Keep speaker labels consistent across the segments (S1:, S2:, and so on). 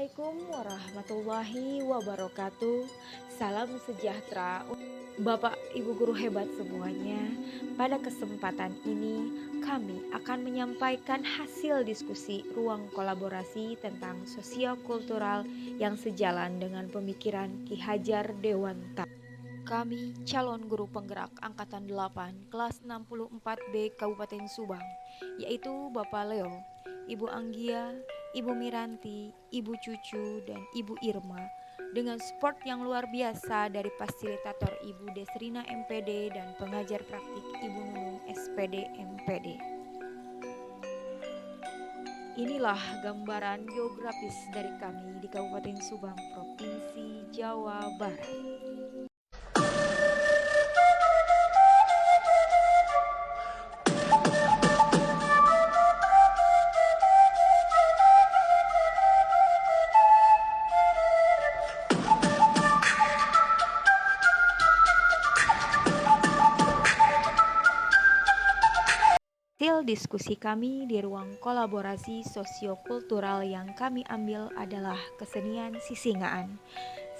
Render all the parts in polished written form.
S1: Assalamualaikum warahmatullahi wabarakatuh. Salam sejahtera Bapak Ibu guru hebat semuanya. Pada kesempatan ini kami akan menyampaikan hasil diskusi ruang kolaborasi tentang sosiokultural yang sejalan dengan pemikiran Ki Hajar Dewantara. Kami calon guru penggerak angkatan 8 kelas 64B Kabupaten Subang, yaitu Bapak Leo, Ibu Anggia, Ibu Miranti, Ibu Cucu, dan Ibu Irma, dengan support yang luar biasa dari fasilitator Ibu Desrina MPD dan pengajar praktik Ibu Nunung SPD MPD. Inilah gambaran geografis dari kami di Kabupaten Subang, Provinsi Jawa Barat. Hasil diskusi kami di ruang kolaborasi sosiokultural yang kami ambil adalah kesenian sisingaan.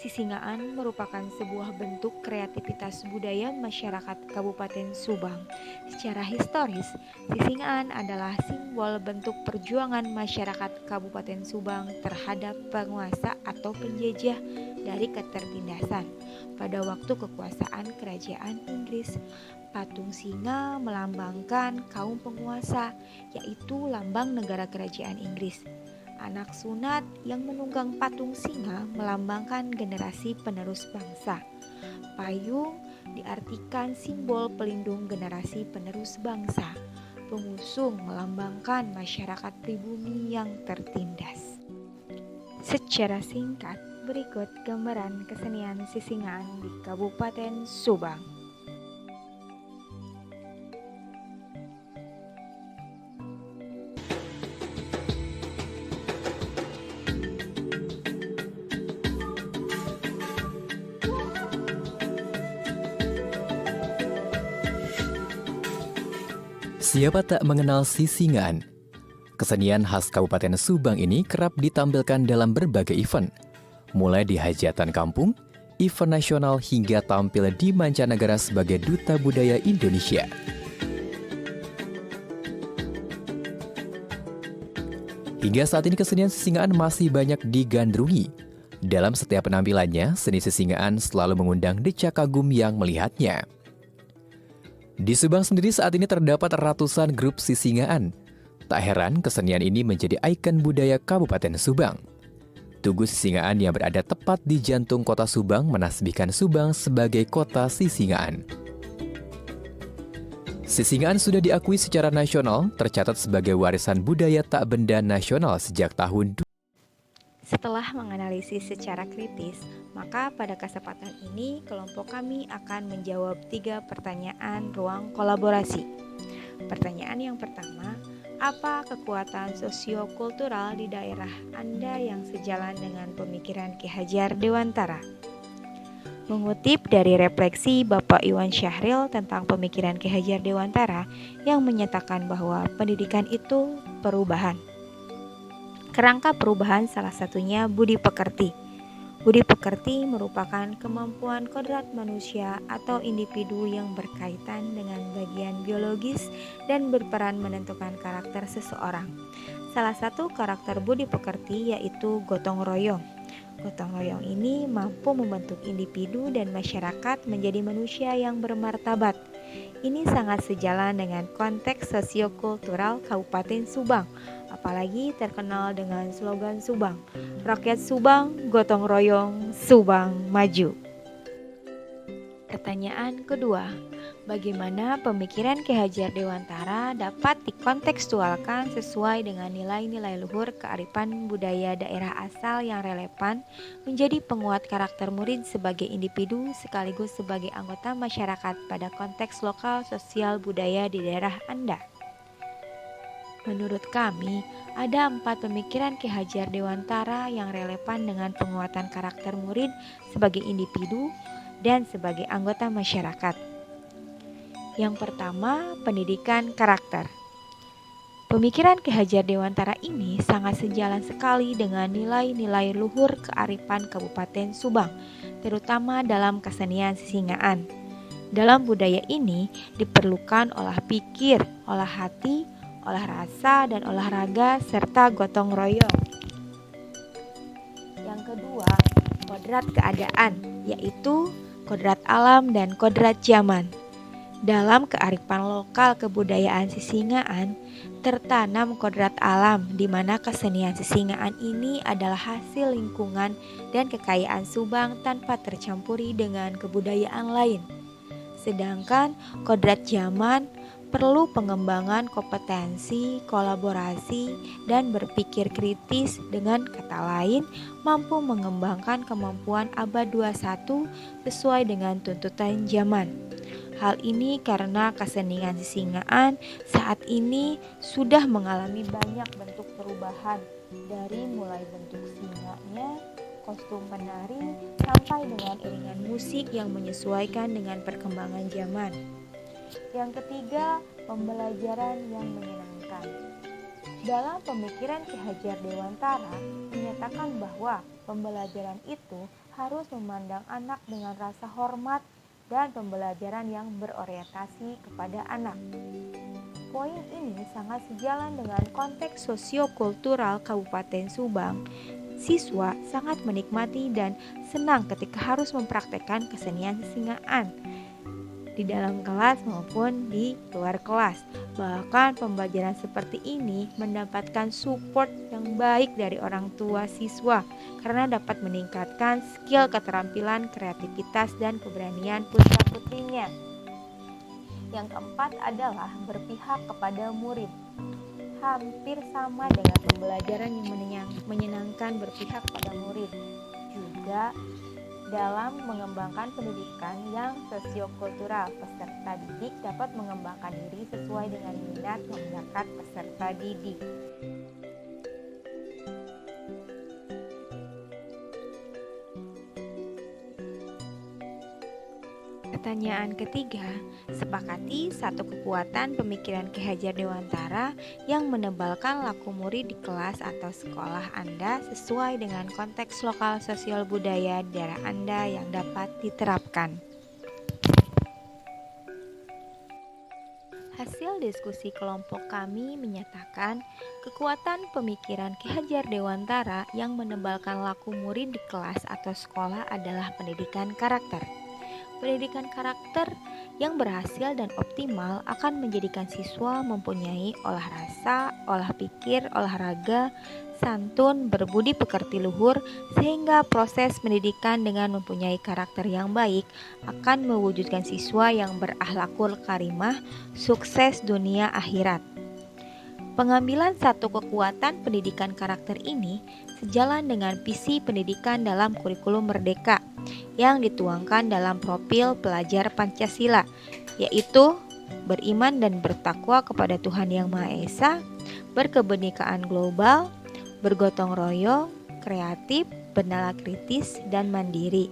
S1: Sisingaan merupakan sebuah bentuk kreativitas budaya masyarakat Kabupaten Subang. Secara historis, sisingaan adalah simbol bentuk perjuangan masyarakat Kabupaten Subang terhadap penguasa atau penjajah dari ketertindasan. Pada waktu kekuasaan Kerajaan Inggris, patung singa melambangkan kaum penguasa, yaitu lambang negara Kerajaan Inggris. Anak sunat yang menunggang patung singa melambangkan generasi penerus bangsa. Payung diartikan simbol pelindung generasi penerus bangsa. Pengusung melambangkan masyarakat pribumi yang tertindas. Secara singkat, berikut gambaran kesenian sisingaan di Kabupaten Subang.
S2: Siapa tak mengenal sisingaan? Kesenian khas Kabupaten Subang ini kerap ditampilkan dalam berbagai event, mulai di hajatan kampung, event nasional hingga tampil di mancanegara sebagai Duta Budaya Indonesia. Hingga saat ini kesenian sisingaan masih banyak digandrungi. Dalam setiap penampilannya, seni sisingaan selalu mengundang decak kagum yang melihatnya. Di Subang sendiri saat ini terdapat ratusan grup sisingaan. Tak heran kesenian ini menjadi ikon budaya Kabupaten Subang. Tugu Sisingaan yang berada tepat di jantung kota Subang menasbihkan Subang sebagai kota sisingaan. Sisingaan sudah diakui secara nasional, tercatat sebagai warisan budaya tak benda nasional sejak tahun 2000.
S1: Setelah menganalisis secara kritis, maka pada kesempatan ini kelompok kami akan menjawab 3 pertanyaan ruang kolaborasi. Pertanyaan yang pertama, apa kekuatan sosiokultural di daerah Anda yang sejalan dengan pemikiran Ki Hajar Dewantara? Mengutip dari refleksi Bapak Iwan Syahril tentang pemikiran Ki Hajar Dewantara yang menyatakan bahwa pendidikan itu perubahan. Kerangka perubahan salah satunya budi pekerti. Budi pekerti merupakan kemampuan kodrat manusia atau individu yang berkaitan dengan bagian biologis dan berperan menentukan karakter seseorang. Salah satu karakter budi pekerti yaitu gotong royong. Gotong royong ini mampu membentuk individu dan masyarakat menjadi manusia yang bermartabat. Ini sangat sejalan dengan konteks sosiokultural Kabupaten Subang, apalagi terkenal dengan slogan Subang, rakyat Subang, gotong royong, Subang maju. Pertanyaan kedua, bagaimana pemikiran Ki Hajar Dewantara dapat dikontekstualkan sesuai dengan nilai-nilai luhur kearifan budaya daerah asal yang relevan menjadi penguat karakter murid sebagai individu sekaligus sebagai anggota masyarakat pada konteks lokal sosial budaya di daerah Anda? Menurut kami, ada 4 pemikiran Ki Hajar Dewantara yang relevan dengan penguatan karakter murid sebagai individu dan sebagai anggota masyarakat. Yang pertama, pendidikan karakter. Pemikiran Ki Hajar Dewantara ini sangat sejalan sekali dengan nilai-nilai luhur kearifan Kabupaten Subang, terutama dalam kesenian sisingaan. Dalam budaya ini diperlukan olah pikir, olah hati, olah rasa, dan olahraga, serta gotong royong. Yang kedua, kodrat keadaan, yaitu kodrat alam dan kodrat zaman. Dalam kearifan lokal kebudayaan sisingaan, tertanam kodrat alam di mana kesenian sisingaan ini adalah hasil lingkungan dan kekayaan Subang tanpa tercampuri dengan kebudayaan lain. Sedangkan kodrat zaman perlu pengembangan kompetensi, kolaborasi, dan berpikir kritis, dengan kata lain mampu mengembangkan kemampuan abad 21 sesuai dengan tuntutan zaman. Hal ini karena kesenian sisingaan saat ini sudah mengalami banyak bentuk perubahan, dari mulai bentuk singanya, kostum penari, sampai dengan iringan musik yang menyesuaikan dengan perkembangan zaman. Yang ketiga, pembelajaran yang menyenangkan. Dalam pemikiran Ki Hajar Dewantara menyatakan bahwa pembelajaran itu harus memandang anak dengan rasa hormat dan pembelajaran yang berorientasi kepada anak. Poin ini sangat sejalan dengan konteks sosiokultural Kabupaten Subang. Siswa sangat menikmati dan senang ketika harus mempraktekkan kesenian sisingaan di dalam kelas maupun di luar kelas. Bahkan pembelajaran seperti ini mendapatkan support yang baik dari orang tua siswa karena dapat meningkatkan skill, keterampilan, kreativitas, dan keberanian putra-putrinya. Yang keempat adalah berpihak kepada murid. Hampir sama dengan pembelajaran yang menyenangkan, berpihak pada murid juga dalam mengembangkan pendidikan yang sosiokultural. Peserta didik dapat mengembangkan diri sesuai dengan minat dan bakat peserta didik. Pertanyaan ketiga, sepakati satu kekuatan pemikiran Ki Hajar Dewantara yang menebalkan laku murid di kelas atau sekolah Anda sesuai dengan konteks lokal sosial budaya daerah Anda yang dapat diterapkan. Hasil diskusi kelompok kami menyatakan kekuatan pemikiran Ki Hajar Dewantara yang menebalkan laku murid di kelas atau sekolah adalah pendidikan karakter. Pendidikan karakter yang berhasil dan optimal akan menjadikan siswa mempunyai olah rasa, olah pikir, olahraga, santun, berbudi pekerti luhur, sehingga proses pendidikan dengan mempunyai karakter yang baik akan mewujudkan siswa yang berakhlakul karimah, sukses dunia akhirat. Pengambilan satu kekuatan pendidikan karakter ini sejalan dengan visi pendidikan dalam kurikulum Merdeka yang dituangkan dalam profil pelajar Pancasila, yaitu beriman dan bertakwa kepada Tuhan Yang Maha Esa, berkebenekaan global, bergotong royong, kreatif, bernalar kritis, dan mandiri.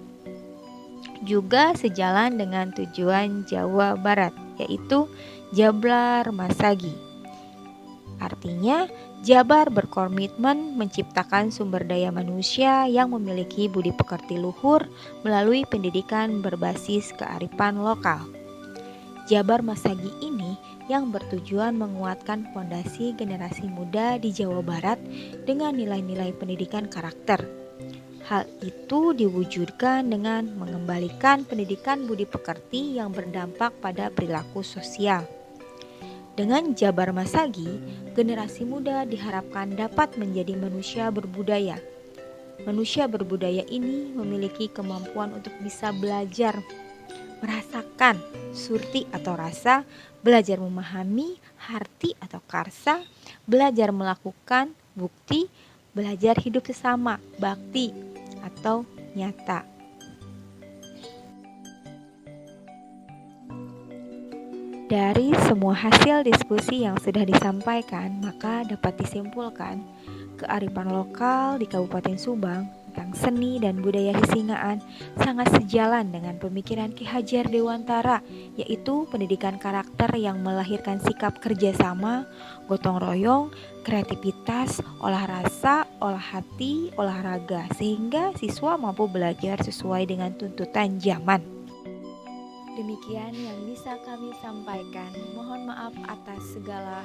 S1: Juga sejalan dengan tujuan Jawa Barat, yaitu Jablar Masagi. Artinya, Jabar berkomitmen menciptakan sumber daya manusia yang memiliki budi pekerti luhur melalui pendidikan berbasis kearifan lokal. Jabar Masagi ini yang bertujuan menguatkan fondasi generasi muda di Jawa Barat dengan nilai-nilai pendidikan karakter. Hal itu diwujudkan dengan mengembalikan pendidikan budi pekerti yang berdampak pada perilaku sosial. Dengan Jabar Masagi, generasi muda diharapkan dapat menjadi manusia berbudaya. Manusia berbudaya ini memiliki kemampuan untuk bisa belajar, merasakan surti atau rasa, belajar memahami harti atau karsa, belajar melakukan bukti, belajar hidup sesama, bakti atau nyata. Dari semua hasil diskusi yang sudah disampaikan, maka dapat disimpulkan kearifan lokal di Kabupaten Subang tentang seni dan budaya Sisingaan sangat sejalan dengan pemikiran Ki Hajar Dewantara, yaitu pendidikan karakter yang melahirkan sikap kerjasama, gotong royong, kreativitas, olah rasa, olah hati, olahraga, sehingga siswa mampu belajar sesuai dengan tuntutan zaman. Demikian yang bisa kami sampaikan. Mohon maaf atas segala